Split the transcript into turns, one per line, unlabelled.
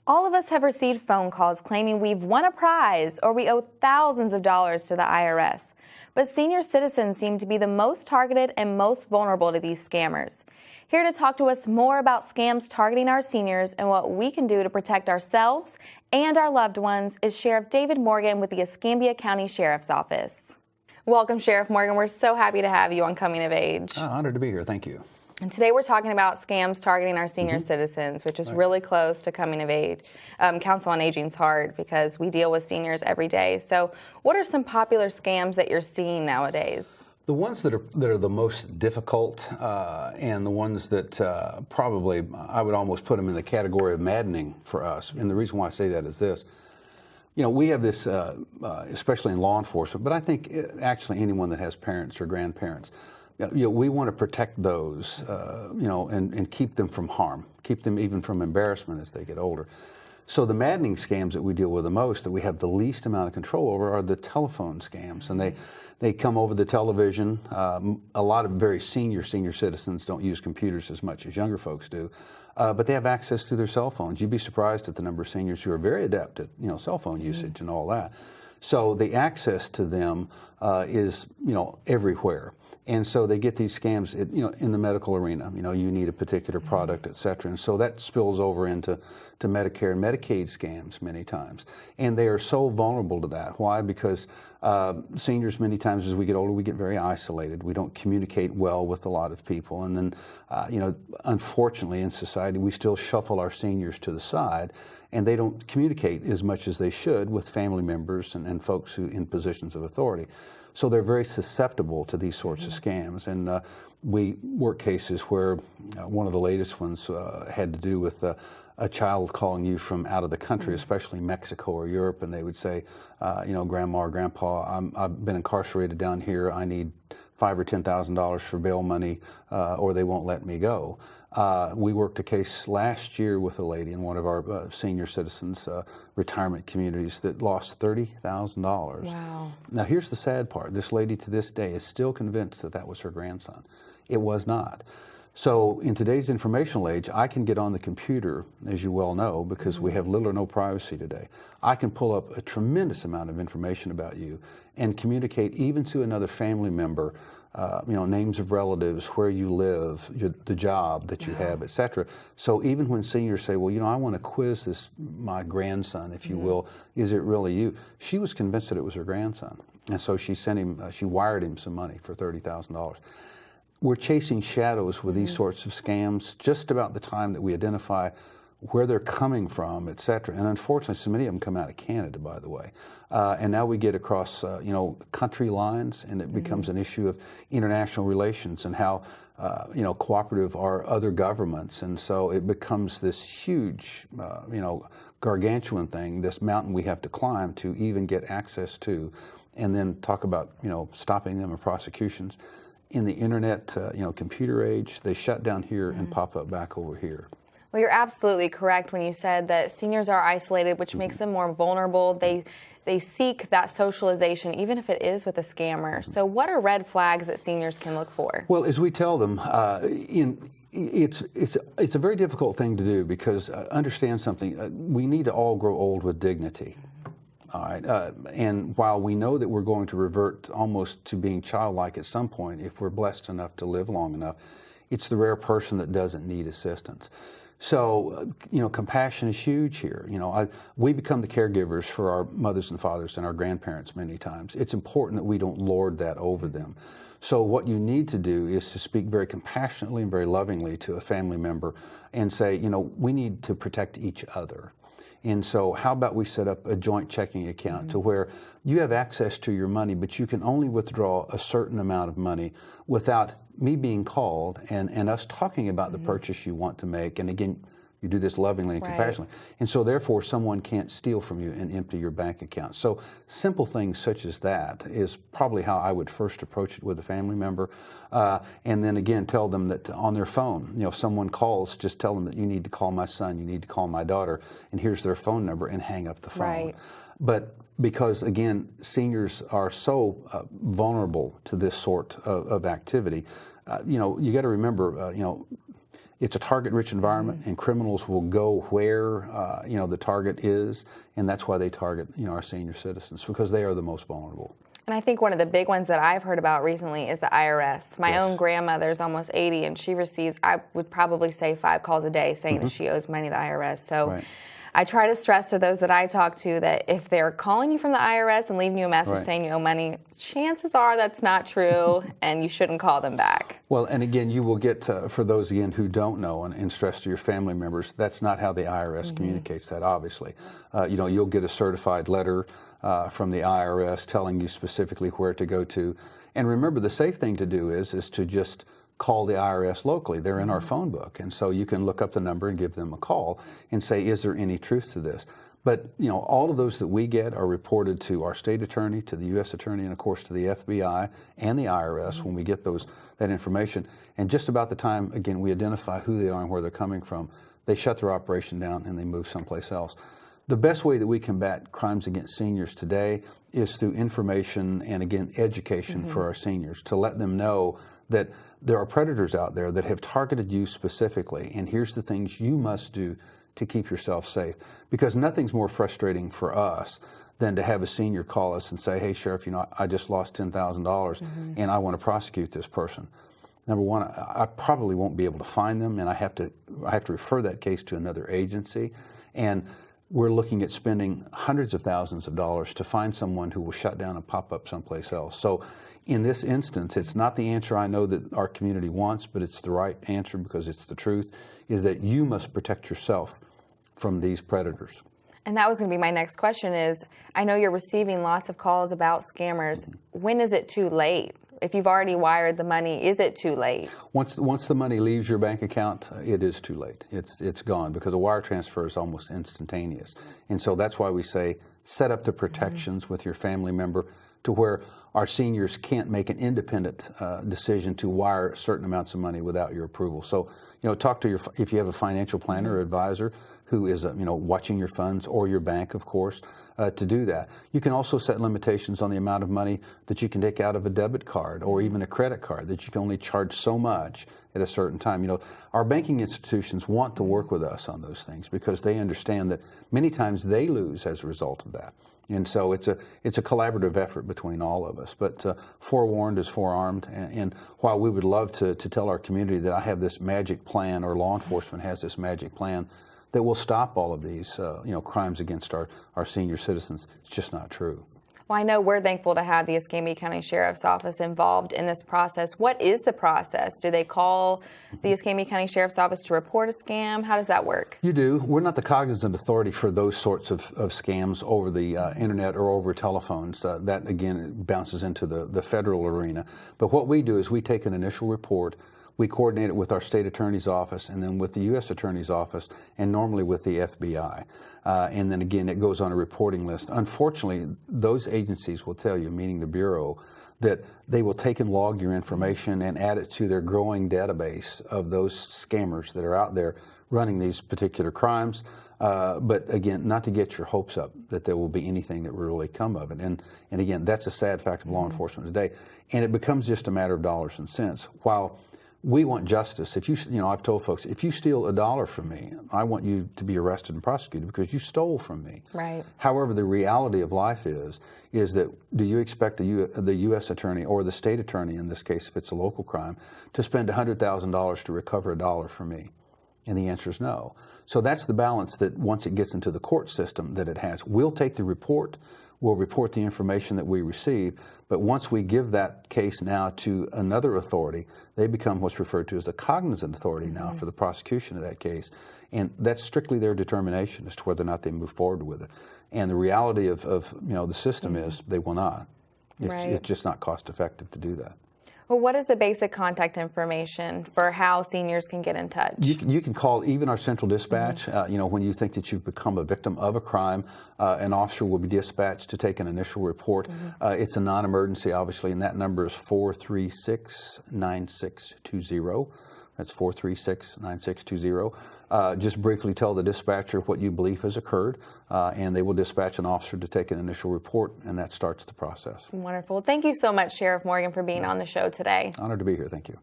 All of us have received phone calls claiming we've won a prize or we owe thousands of dollars to the IRS. But senior citizens seem to be the most targeted and most vulnerable to these scammers. Here to talk to us more about scams targeting our seniors and what we can do to protect ourselves and our loved ones is Sheriff David Morgan with the Escambia County Sheriff's Office. Welcome, Sheriff Morgan. We're so happy to have you on Coming of Age.
Honored to be here. Thank you.
And today we're talking about scams targeting our senior citizens, which is really close to Coming of Age, Council on Aging's heart, because we deal with seniors every day. So what are some popular scams that you're seeing nowadays?
The ones that are the most difficult and the ones that probably I would almost put them in the category of maddening for us. And the reason why I say that is this. You know, we have this, especially in law enforcement, but I think actually anyone that has parents or grandparents, we want to protect those, and keep them from harm, keep them even from embarrassment as they get older. So the maddening scams that we deal with the most, that we have the least amount of control over, are the telephone scams. And they come over the television. A lot of very senior citizens don't use computers as much as younger folks do, but they have access to their cell phones. You'd be surprised at the number of seniors who are very adept at cell phone usage and all that. So the access to them is everywhere. And so they get these scams, in the medical arena. You need a particular product, et cetera. And so that spills over into Medicare and Medicaid scams many times. And they are so vulnerable to that. Why? Because seniors, many times as we get older, we get very isolated. We don't communicate well with a lot of people. And then, unfortunately, in society, we still shuffle our seniors to the side, and they don't communicate as much as they should with family members and folks who in positions of authority. So they're very susceptible to these sorts of scams. And we work cases where one of the latest ones had to do with a child calling you from out of the country, especially Mexico or Europe, and they would say, Grandma or Grandpa, I've been incarcerated down here. I need $5,000 or $10,000 for bail money, or they won't let me go. We worked a case last year with a lady in one of our senior citizens' retirement communities that lost $30,000.
Wow.
Now, here's the sad part. This lady to this day is still convinced that that was her grandson. It was not. So in today's informational age, I can get on the computer, as you well know, because we have little or no privacy today. I can pull up a tremendous amount of information about you and communicate even to another family member, names of relatives, where you live, the job that you have, et cetera. So even when seniors say, well, I want to quiz my grandson, if you will, is it really you? She was convinced that it was her grandson. And so she wired him some money for $30,000. We're chasing shadows with these sorts of scams just about the time that we identify where they're coming from, et cetera. And unfortunately, so many of them come out of Canada, by the way. And now we get across, country lines, and it becomes an issue of international relations and how, cooperative are other governments. And so it becomes this huge, gargantuan thing, this mountain we have to climb to even get access to, and then talk about, stopping them in prosecutions. In the internet, computer age, they shut down here and pop up back over here.
Well, you're absolutely correct when you said that seniors are isolated, which makes them more vulnerable. They seek that socialization, even if it is with a scammer. So what are red flags that seniors can look for?
Well, as we tell them, it's a very difficult thing to do because understand something, we need to all grow old with dignity. All right, and while we know that we're going to revert almost to being childlike at some point, if we're blessed enough to live long enough, it's the rare person that doesn't need assistance. So, compassion is huge here. We become the caregivers for our mothers and fathers and our grandparents many times. It's important that we don't lord that over them. So what you need to do is to speak very compassionately and very lovingly to a family member and say, we need to protect each other. And so how about we set up a joint checking account to where you have access to your money, but you can only withdraw a certain amount of money without me being called and us talking about the purchase you want to make. And again, you do this lovingly and compassionately. And so therefore someone can't steal from you and empty your bank account. So simple things such as that is probably how I would first approach it with a family member. And then again, tell them that on their phone, if someone calls, just tell them that you need to call my son, you need to call my daughter, and here's their phone number, and hang up the phone.
Right.
But because again, seniors are so vulnerable to this sort of activity, you got to remember, it's a target-rich environment, and criminals will go where the target is, and that's why they target our senior citizens, because they are the most vulnerable.
And I think one of the big ones that I've heard about recently is the IRS. My own grandmother's almost 80, and she receives, I would probably say, 5 calls a day saying that she owes money to the IRS. So I try to stress to those that I talk to that if they're calling you from the IRS and leaving you a message saying you owe money, chances are that's not true, and you shouldn't call them back.
Well, and again, you will get, for those again who don't know, and stress to your family members, that's not how the IRS communicates that, obviously. You'll get a certified letter from the IRS telling you specifically where to go to. And remember, the safe thing to do is to just call the IRS locally. They're in our phone book, and so you can look up the number and give them a call and say, is there any truth to this? But all of those that we get are reported to our state attorney, to the U.S. attorney, and of course to the FBI and the IRS when we get that information. And just about the time, again, we identify who they are and where they're coming from, they shut their operation down and they move someplace else. The best way that we combat crimes against seniors today is through information and, again, education for our seniors, to let them know that there are predators out there that have targeted you specifically, and here's the things you must do to keep yourself safe. Because nothing's more frustrating for us than to have a senior call us and say, hey, Sheriff, I just lost $10,000 and I want to prosecute this person. Number one, I probably won't be able to find them, and I have to refer that case to another agency. And we're looking at spending hundreds of thousands of dollars to find someone who will shut down and pop up someplace else. So in this instance, it's not the answer I know that our community wants, but it's the right answer because it's the truth, is that you must protect yourself from these predators.
And that was going to be my next question is, I know you're receiving lots of calls about scammers. When is it too late? If you've already wired the money, is it too late?
Once the money leaves your bank account, it is too late. It's gone, because a wire transfer is almost instantaneous. And so that's why we say set up the protections with your family member to where our seniors can't make an independent decision to wire certain amounts of money without your approval. So, talk to if you have a financial planner or advisor who is, watching your funds, or your bank, of course, to do that. You can also set limitations on the amount of money that you can take out of a debit card or even a credit card, that you can only charge so much at a certain time. Our banking institutions want to work with us on those things because they understand that many times they lose as a result of that. And so it's a collaborative effort between all of us. But forewarned is forearmed. And while we would love to tell our community that I have this magic plan, or law enforcement has this magic plan that will stop all of these crimes against our senior citizens, it's just not true.
Well, I know we're thankful to have the Escambia County Sheriff's Office involved in this process. What is the process? Do they call the Escambia County Sheriff's Office to report a scam? How does that work?
You do. We're not the cognizant authority for those sorts of scams over the internet or over telephones. That, again, bounces into the federal arena. But what we do is we take an initial report. We coordinate it with our state attorney's office, and then with the U.S. attorney's office, and normally with the FBI. And then again, it goes on a reporting list. Unfortunately, those agencies will tell you, meaning the Bureau, that they will take and log your information and add it to their growing database of those scammers that are out there running these particular crimes. But again, not to get your hopes up that there will be anything that will really come of it. And again, that's a sad fact of law enforcement today. And it becomes just a matter of dollars and cents. While we want justice. If I've told folks, if you steal $1 from me, I want you to be arrested and prosecuted because you stole from me.
Right.
However, the reality of life is that do you expect the U.S. attorney or the state attorney, in this case, if it's a local crime, to spend $100,000 to recover $1 from me? And the answer is no. So that's the balance that once it gets into the court system that it has. We'll take the report. We'll report the information that we receive. But once we give that case now to another authority, they become what's referred to as the cognizant authority now for the prosecution of that case. And that's strictly their determination as to whether or not they move forward with it. And the reality of the system is they will not. It's just not cost effective to do that.
Well, what is the basic contact information for how seniors can get in touch?
You can call even our central dispatch. When you think that you've become a victim of a crime, an officer will be dispatched to take an initial report. It's a non-emergency, obviously, and that number is 436-9620. That's 436-9620. Just briefly tell the dispatcher what you believe has occurred, and they will dispatch an officer to take an initial report, and that starts the process.
Wonderful. Thank you so much, Sheriff Morgan, for being on the show today.
Honored to be here. Thank you.